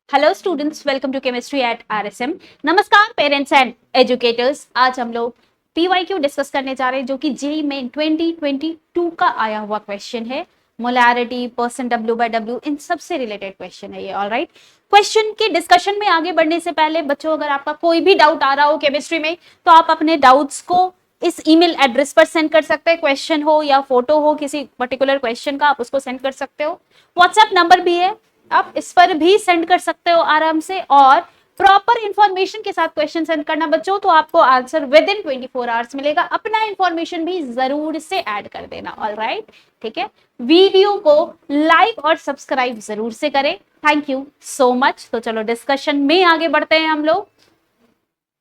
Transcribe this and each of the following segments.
Hello students, welcome to chemistry at RSM. नमस्कार parents and educators. आज हम लोग पीवाईक्यू डिस्कस करने जा रहे हैं जो कि जेईई मेन 2022 का आया हुआ क्वेश्चन है। Molarity, percent W by W, इन सब से रिलेटेड क्वेश्चन है ये। ऑलराइट, क्वेश्चन के डिस्कशन में आगे बढ़ने से पहले बच्चों, अगर आपका कोई भी डाउट आ रहा हो केमिस्ट्री में तो आप अपने डाउट्स को इस ईमेल एड्रेस पर सेंड कर सकते हैं। क्वेश्चन हो या फोटो हो किसी पर्टिकुलर क्वेश्चन का, आप उसको सेंड कर सकते हो। व्हाट्सएप नंबर भी है, आप इस पर भी सेंड कर सकते हो आराम से। और प्रॉपर इंफॉर्मेशन के साथ क्वेश्चन सेंड करना बच्चों, तो आपको आंसर विद इन 24 आवर्स मिलेगा। अपना इंफॉर्मेशन भी जरूर से ऐड कर देना। ऑलराइट, ठीक है। वीडियो को लाइक और सब्सक्राइब जरूर से करें। Thank you so much. तो चलो डिस्कशन में आगे बढ़ते हैं हम लोग।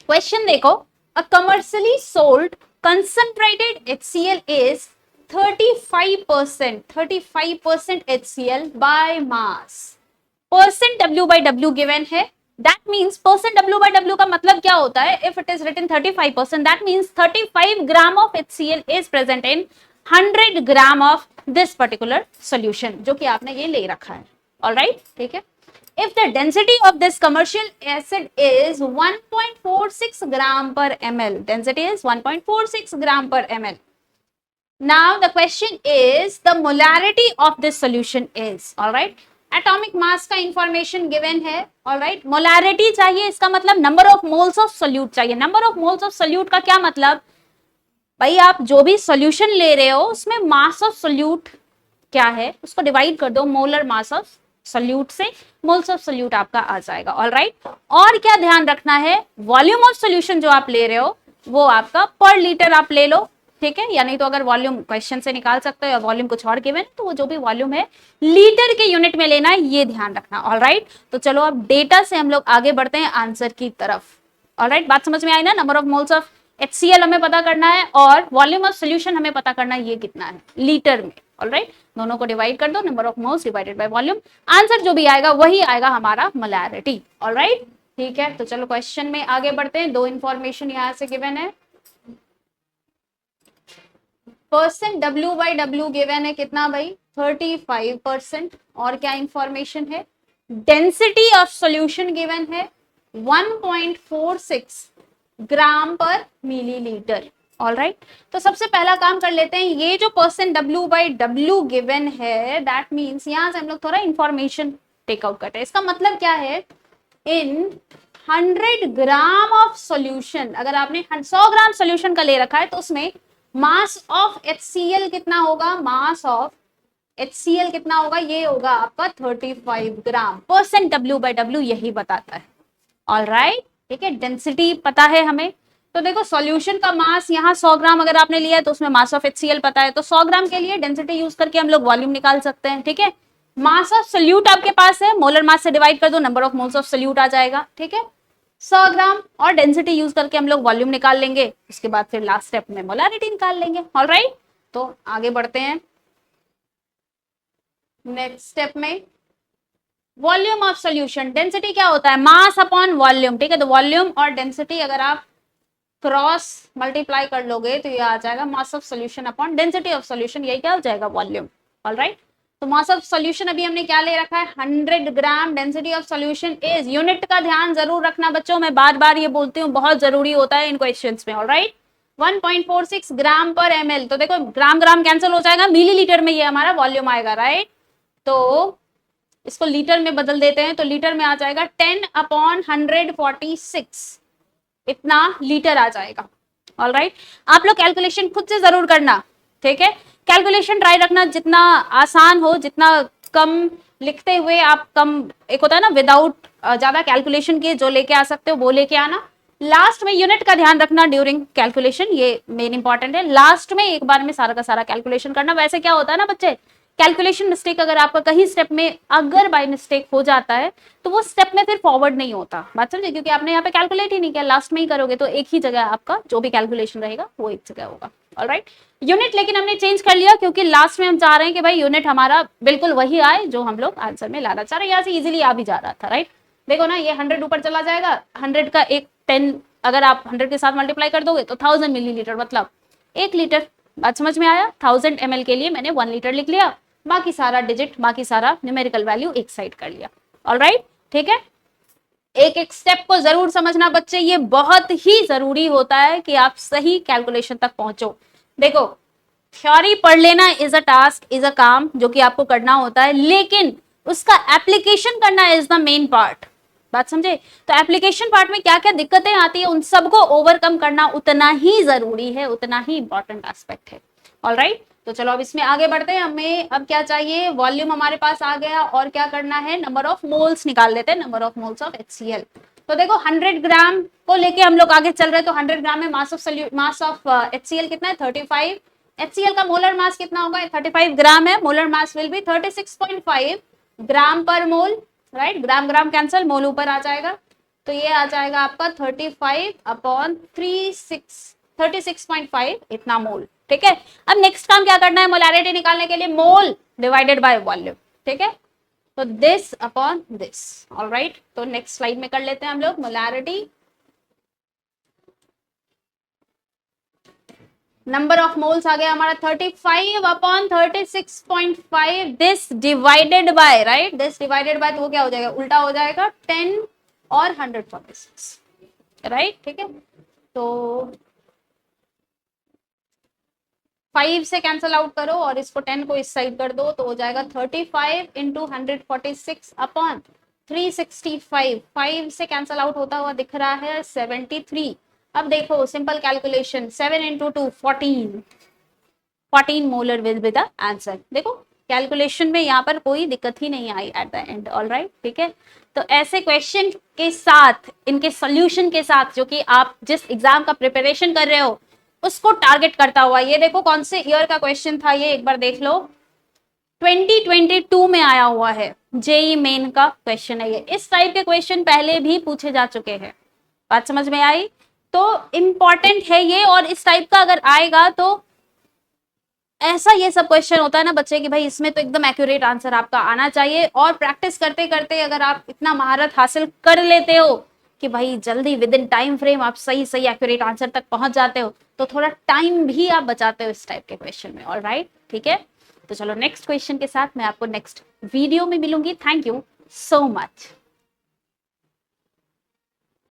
क्वेश्चन देखो, a commercially sold concentrated HCl is 35% HCl by mass। Percent W by W given है, that means percent W by W का मतलब क्या होता है? If it is written 35%, that means 35 gram of HCl is present in 100 gram of this particular solution, जो कि आपने ये ले रखा है। ऑलराइट, ठीक है। If the density of this commercial acid is 1.46 gram per ml, density is 1.46 gram per ml. Now the question is the molarity of this solution is, all right. Atomic mass का information given है, all right. Molarity चाहिए, इसका मतलब number of moles of solute चाहिए। number of moles of solute का क्या मतलब? भाई आप जो भी solution ले रहे हो उसमें mass of solute क्या है उसको डिवाइड कर दो मोलर मास ऑफ सोल्यूट से, मोल्स ऑफ सोल्यूट आपका आ जाएगा। ऑलराइट, और क्या ध्यान रखना है, वॉल्यूम ऑफ सोल्यूशन जो आप ले रहे हो वो आपका पर लीटर आप ले लो, ठीक है। या नहीं तो अगर वॉल्यूम क्वेश्चन से निकाल सकते हो या वॉल्यूम कुछ और गिवन तो वो जो भी वॉल्यूम है लीटर के यूनिट में लेना है, ये ध्यान रखना। ऑलराइट, तो चलो अब डेटा से हम लोग आगे बढ़ते हैं आंसर की तरफ। ऑलराइट, बात समझ में आई ना? Number of moles of HCl हमें पता करना है और वॉल्यूम ऑफ सोल्यूशन हमें पता करना है, ये कितना है लीटर में। ऑलराइट, दोनों को डिवाइड कर दो, number of moles divided by volume, answer जो भी आएगा वही आएगा हमारा मोलैरिटी। ऑलराइट, ठीक है। तो चलो क्वेश्चन में आगे बढ़ते हैं। दो इंफॉर्मेशन यहां से गिवन है। Percent W by W given है कितना भाई? 35%। और क्या इंफॉर्मेशन है? डेंसिटी ऑफ सॉल्यूशन गिवन है 1.46 ग्राम पर मिलीलीटर। ऑलराइट, तो सबसे पहला काम कर लेते हैं, ये जो percent W by W given है दैट मीन्स यहां से हम लोग थोड़ा इंफॉर्मेशन टेकआउट करते हैं। इसका मतलब क्या है? इन 100 ग्राम ऑफ सॉल्यूशन, अगर आपने 100 ग्राम सॉल्यूशन का ले रखा है तो उसमें मास ऑफ HCl कितना होगा? मास ऑफ HCl कितना होगा? ये होगा आपका 35 gram. Percent W by W यही बताता है। ऑलराइट, ठीक है। डेंसिटी पता है हमें, तो देखो सॉल्यूशन का मास यहाँ 100 ग्राम अगर आपने लिया है तो उसमें मास ऑफ HCl पता है, तो 100 ग्राम के लिए डेंसिटी यूज करके हम लोग वॉल्यूम निकाल सकते हैं, ठीक है। मास ऑफ सोल्यूट आपके पास है, मोलर मास से डिवाइड कर दो, number of moles of solute आ जाएगा, ठीक है। 100 ग्राम और डेंसिटी यूज करके हम लोग वॉल्यूम निकाल लेंगे, उसके बाद फिर लास्ट स्टेप में मोलारिटी निकाल लेंगे। ऑलराइट, तो आगे बढ़ते हैं नेक्स्ट स्टेप में। वॉल्यूम ऑफ सॉल्यूशन, डेंसिटी क्या होता है? मास अपॉन वॉल्यूम, ठीक है। तो वॉल्यूम और डेंसिटी अगर आप क्रॉस मल्टीप्लाई कर लोगे तो ये आ जाएगा mass of solution upon density of solution, यही क्या हो जाएगा? वॉल्यूम। ऑलराइट, तो मास ऑफ सॉल्यूशन अभी हमने क्या ले रखा है? 100 gram. Density of solution is, unit का ध्यान जरूर रखना बच्चों, मैं बार बार ये बोलती हूँ, बहुत जरूरी होता है इन क्वेश्चंस में। ऑलराइट, 1.46 ग्राम पर ml, तो देखो ग्राम ग्राम कैंसिल हो जाएगा, मिलीलीटर में ये हमारा वॉल्यूम आएगा। राइट, तो इसको लीटर में बदल देते हैं, तो लीटर में आ जाएगा 10/146, इतना लीटर आ जाएगा। ऑलराइट, आप लोग कैलकुलेशन खुद से जरूर करना, ठीक है। कैलकुलेशन ट्राई रखना जितना आसान हो, जितना कम लिखते हुए आप कम, एक होता है ना विदाउट ज्यादा कैलकुलेशन किए जो लेके आ सकते हो वो लेके आना। लास्ट में यूनिट का ध्यान रखना ड्यूरिंग कैलकुलेशन, ये मेन इंपॉर्टेंट है। लास्ट में एक बार में सारा का सारा कैलकुलेशन करना। वैसे क्या होता है ना बच्चे, कैलकुलेशन मिस्टेक अगर आपका कहीं स्टेप में अगर बाय मिस्टेक हो जाता है तो वो स्टेप में फिर फॉरवर्ड नहीं होता, बात समझे, क्योंकि आपने यहाँ पे कैलकुलेट ही नहीं किया, लास्ट में ही करोगे तो एक ही जगह आपका जो भी कैलकुलेशन रहेगा वो एक जगह होगा। ऑलराइट, यूनिट लेकिन हमने चेंज कर लिया क्योंकि लास्ट में हम चाह रहे हैं कि भाई यूनिट हमारा बिल्कुल वही आए जो हम लोग आंसर में लाना चाह रहे हैं। यहाँ से इजिली आ भी जा रहा था। राइट, देखो ना, ये 100 ऊपर चला जाएगा, 100 का एक 10 अगर आप 100 के साथ मल्टीप्लाई कर दोगे तो 1000 मिलीलीटर मतलब 1 लीटर। बात समझ में आया? 1000 ml के लिए मैंने 1 लीटर लिख लिया, बाकी सारा डिजिट, बाकी सारा न्यूमेरिकल वैल्यू एक साइड कर लिया। ऑलराइट, ठीक है। एक एक स्टेप को जरूर समझना बच्चे, ये बहुत ही जरूरी होता है कि आप सही कैलकुलेशन तक पहुंचो। देखो, थ्योरी पढ़ लेना is a task, is a काम जो कि आपको करना होता है, लेकिन उसका एप्लीकेशन करना इज द मेन पार्ट। बात समझे? तो एप्लीकेशन पार्ट में क्या क्या दिक्कतें आती है, उन सबको ओवरकम करना उतना ही जरूरी है, उतना ही इंपॉर्टेंट एस्पेक्ट है। ऑलराइट, तो चलो अब इसमें आगे बढ़ते हैं। हमें अब क्या चाहिए, वॉल्यूम हमारे पास आ गया, और क्या करना है, नंबर ऑफ मोल्स निकाल लेते हैं, number of moles of HCl। तो देखो 100 ग्राम को लेके हम लोग आगे चल रहे हैं, तो 100 ग्राम में मास ऑफ HCl कितना है, 35। HCl का मोलर मास कितना होगा, 35 ग्राम है, मोलर मास विल बी 36.5 ग्राम पर मोल। राइट, ग्राम ग्राम कैंसल, मोल ऊपर आ जाएगा, तो ये आ जाएगा आपका 35/36.5 इतना मोल। ठीक है, अब नेक्स्ट काम क्या करना है, मोलैरिटी निकालने के लिए मोल डिवाइडेड बाय वॉल्यूम। ठीक है, तो दिस अपॉन दिस। ऑलराइट, तो नेक्स्ट स्लाइड में कर लेते हैं हम लोग मोलैरिटी। नंबर ऑफ मोल्स आ गया हमारा 35/36.5, this divided by, right, this divided by, तो वो क्या हो जाएगा, उल्टा हो जाएगा, 10 और 146। राइट, ठीक है, तो 5 से कैंसल आउट करो और इसको 10 को इस साइड कर दो, तो हो जाएगा 35 इंटू 146 अपॉन 365। 5 से कैंसल आउट होता हुआ दिख रहा है 73। अब देखो simple calculation, 7 into 2 14 molar will be the answer. देखो कैलकुलेशन में यहाँ पर कोई दिक्कत ही नहीं आई एट द एंड। ऑलराइट, ठीक है, तो ऐसे क्वेश्चन के साथ, इनके सॉल्यूशन के साथ, जो कि आप जिस एग्जाम का प्रिपरेशन कर रहे हो उसको टारगेट करता हुआ, ये देखो कौन से ईयर का क्वेश्चन था, ये एक बार देख लो, 2022 में आया हुआ है, जेई मेन का क्वेश्चन है ये। इस टाइप के क्वेश्चन पहले भी पूछे जा चुके हैं। बात समझ में आई? तो इंपॉर्टेंट है ये, और इस टाइप का अगर आएगा तो ऐसा ये सब क्वेश्चन होता है ना बच्चे कि भाई इसमें तो एकदम एक्यूरेट आंसर आपका आना चाहिए, और प्रैक्टिस करते करते अगर आप इतना महारत हासिल कर लेते हो कि भाई जल्दी विद इन टाइम फ्रेम आप सही सही एक्यूरेट आंसर तक पहुंच जाते हो, तो थोड़ा टाइम भी आप बचाते हो इस टाइप के क्वेश्चन में। ऑलराइट, ठीक है, तो चलो नेक्स्ट क्वेश्चन के साथ मैं आपको नेक्स्ट वीडियो में मिलूंगी। Thank you so much.